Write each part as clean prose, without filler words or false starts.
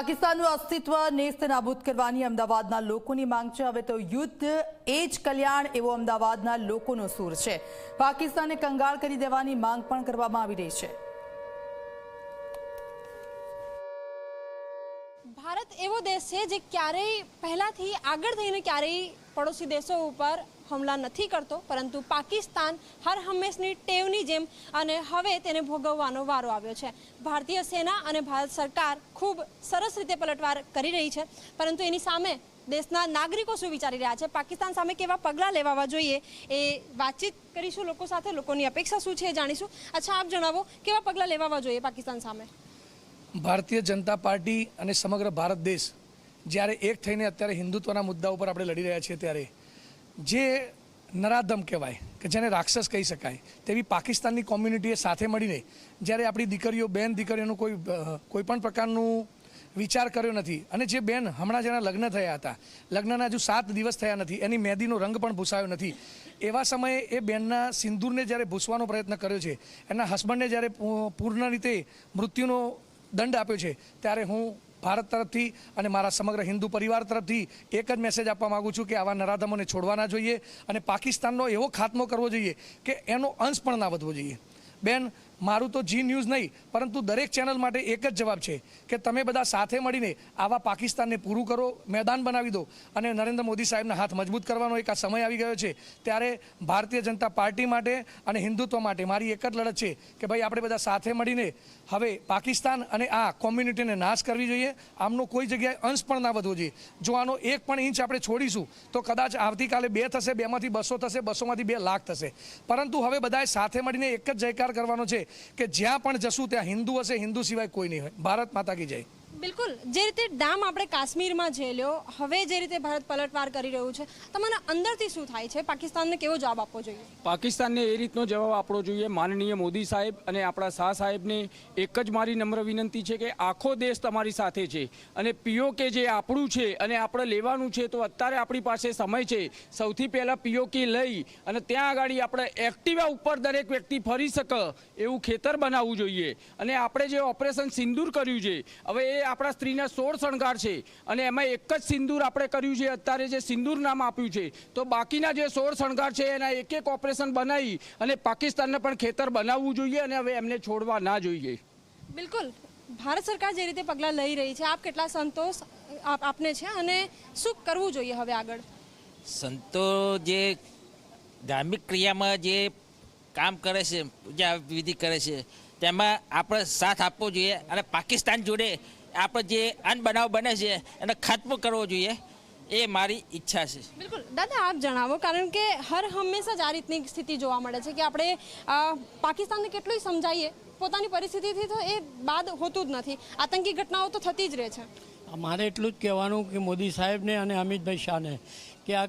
પાકિસ્તાનનું અસ્તિત્વ નેસ્ત નાબૂદ કરવાની અમદાવાદના લોકોની માંગ છે। હવે તો યુદ્ધ એ જ કલ્યાણ એવો અમદાવાદના લોકોનો સૂર છે। પાકિસ્તાનને કંગાળ કરી દેવાની માંગ પણ કરવામાં આવી રહી છે। ભારત એવો દેશ છે જે ક્યારેય પહેલાથી આગળ થઈને ક્યારેય પડોશી દેશો ઉપર હુમલા નથી કરતો, પરંતુ પાકિસ્તાન હર હંમેશની ટેવની જેમ અને હવે તેને ભોગવવાનો વારો આવ્યો છે। ભારતીય સેના અને ભારત સરકાર ખૂબ સરસ રીતે પલટવાર કરી રહી છે, પરંતુ એની સામે દેશના નાગરિકો શું વિચારી રહ્યા છે, પાકિસ્તાન સામે કેવા પગલાં લેવા જોઈએ એ વાતચીત કરીશું લોકો સાથે। લોકોની અપેક્ષા શું છે એ જાણીશું। અચ્છા, આપ જણાવો કેવા પગલાં લેવા જોઈએ પાકિસ્તાન સામે? ભારતીય જનતા પાર્ટી અને સમગ્ર ભારત દેશ જ્યારે એક થઈને અત્યારે હિન્દુત્વના મુદ્દા ઉપર આપણે લડી રહ્યા છીએ, ત્યારે જે નરાધમ કહેવાય કે જેને રાક્ષસ કહી શકાય તેવી પાકિસ્તાનની કોમ્યુનિટીએ સાથે મળીને જ્યારે આપણી દીકરીઓ બેન દીકરીઓનું કોઈ પણ પ્રકારનું વિચાર કર્યો નથી, અને જે બેન હમણાં જેના લગ્ન થયા હતા, લગ્નના હજુ 7 દિવસ થયા નથી, એની મહેંદીનો રંગ પણ ભૂસાયો નથી, એવા સમયે એ બેનના સિંદૂરને જ્યારે ભૂસવાનો પ્રયત્ન કર્યો છે, એના હસબન્ડને જ્યારે પૂર્ણ રીતે મૃત્યુનો દંડ આપ્યો છે, ત્યારે હું ભારત તરફથી અને મારા સમગ્ર હિન્દુ પરિવાર તરફથી એક જ મેસેજ આપવા માગું છું કે આવા નરાધમોને છોડવાના જોઈએ અને પાકિસ્તાનનો એવો ખાત્મો કરવો જોઈએ કે એનો અંશ પણ ના વધવો જોઈએ। બેન, મારું તો જી ન્યૂઝ નહીં, પરંતુ દરેક ચેનલ માટે એક જ જવાબ છે કે તમે બધા સાથે મળીને આવા પાકિસ્તાનને પૂરું કરો, મેદાન બનાવી દો, અને નરેન્દ્ર મોદી સાહેબના હાથ મજબૂત કરવાનો એક આ સમય આવી ગયો છે। ત્યારે ભારતીય જનતા પાર્ટી માટે અને હિન્દુત્વ માટે મારી એક જ લડત છે કે ભાઈ આપણે બધા સાથે મળીને હવે પાકિસ્તાન અને આ કોમ્યુનિટીને નાશ કરવી જોઈએ। આમનો કોઈ જગ્યાએ અંશ પણ ના વધવો જોઈએ। જો આનો એક પણ ઇંચ આપણે છોડીશું તો કદાચ આવતીકાલે 2 થશે, 2માંથી 200 થશે, 200માંથી 2 લાખ થશે, પરંતુ હવે બધાએ સાથે મળીને એક જ જયકાર કરવાનો છે કે જ્યાં પણ જશું ત્યાં હિન્દુ હશે, હિન્દુ સિવાય કોઈ નહીં હોય। ભારત માતા કી જય। બિલકુલ, જે રીતે ડામ આપણે કાશ્મીરમાં ઝેલ્યો, હવે જે રીતે ભારત પલટવાર કરી રહ્યું છે, તમારા અંદરથી શું થાય છે? પાકિસ્તાનને કેવો જવાબ આપવો જોઈએ? પાકિસ્તાનને એ રીતનો જવાબ આપવો જોઈએ। માનનીય મોદી સાહેબ અને આપણા શાહ સાહેબને એક જ મારી નમ્ર વિનંતી છે કે આખો દેશ તમારી સાથે છે, અને પીઓકે જે આપણું છે અને આપણે લેવાનું છે, તો અત્યારે આપણી પાસે સમય છે। સૌથી પહેલાં પીઓકે લઈ અને ત્યાં આગળ આપણે એક્ટિવા ઉપર દરેક વ્યક્તિ ફરી શકે એવું ખેતર બનાવવું જોઈએ। અને આપણે જે ઓપરેશન સિંદૂર કર્યું છે, હવે એ આપણા સ્ત્રીના 16 શણગાર છે, અને એમાં એક જ સિંદૂર આપણે કર્યું છે, અત્યારે જે સિંદૂર નામ આપ્યું છે, તો બાકીના જે 16 શણગાર છે એના એક ઓપરેશન બનાવી અને પાકિસ્તાનને પણ ખેતર બનાવવું જોઈએ, અને હવે એમને છોડવા ના જોઈએ। બિલકુલ, ભારત સરકાર જે રીતે પગલાં લઈ રહી છે, આપ કેટલા સંતોષ આપને છે, અને શું કરવું જોઈએ હવે આગળ? સંતો જે ધાર્મિક ક્રિયામાં જે કામ કરે છે, પૂજા વિધિ કરે છે, તેમાં આપણે સાથ આપવો જોઈએ, અને પાકિસ્તાન જોડે આપણે જે અનબનાવ બને છે એને ખાત્મો કરવો જોઈએ, એ મારી ઈચ્છા છે। બિલકુલ દાદા, આપ જણાવો, કારણ કે હર હંમેશા જ આ રીતની સ્થિતિ જોવા મળે છે કે આપણે પાકિસ્તાનને કેટલું સમજાવીએ, પોતાની પરિસ્થિતિથી તો એ બાદ હોતું જ નથી। આતંકી ઘટનાઓ તો થતી જ રહે છે। મારે એટલું જ કહેવાનું કે મોદી સાહેબને અને અમિતભાઈ શાહને કે આ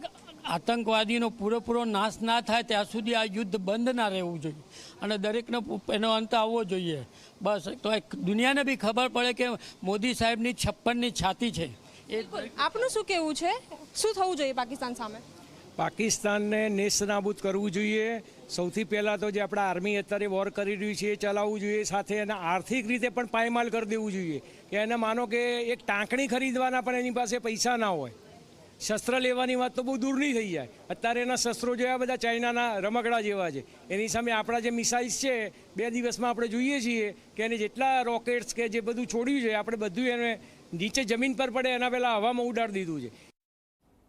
આતંકવાદીનો પૂરેપૂરો નાશ ના થાય ત્યાં સુધી આ યુદ્ધ બંધ ના રહેવું જોઈએ, અને દરેકનો એનો અંત આવવો જોઈએ। બસ, તો દુનિયાને બી ખબર પડે કે મોદી સાહેબની 56ની છાતી છે। આપનું શું કહેવું છે, શું થવું જોઈએ પાકિસ્તાન સામે? પાકિસ્તાનને નેસ્તનાબૂદ કરવું જોઈએ। સૌથી પહેલાં તો જે આપણા આર્મી અત્યારે વોર કરી રહ્યું છે એ ચલાવવું જોઈએ, સાથે એને આર્થિક રીતે પણ પાયમાલ કરી દેવું જોઈએ કે એને માનો કે એક ટાંકણી ખરીદવાના પણ એની પાસે પૈસા ના હોય, શસ્ત્ર લેવાની વાત તો બહુ દૂરની થઈ જાય। અત્યારે એના શસ્ત્રો જેવા બધા ચાઇનાના રમકડા જેવા છે, એની સામે આપણા જે મિસાઇલ્સ છે 2 દિવસમાં આપણે જોઈએ છીએ કે એને જેટલા રોકેટ્સ કે જે બધું છોડ્યું છે, આપણે બધું એને નીચે જમીન પર પડે એના પહેલાં હવામાં ઉડાડી દીધું છે।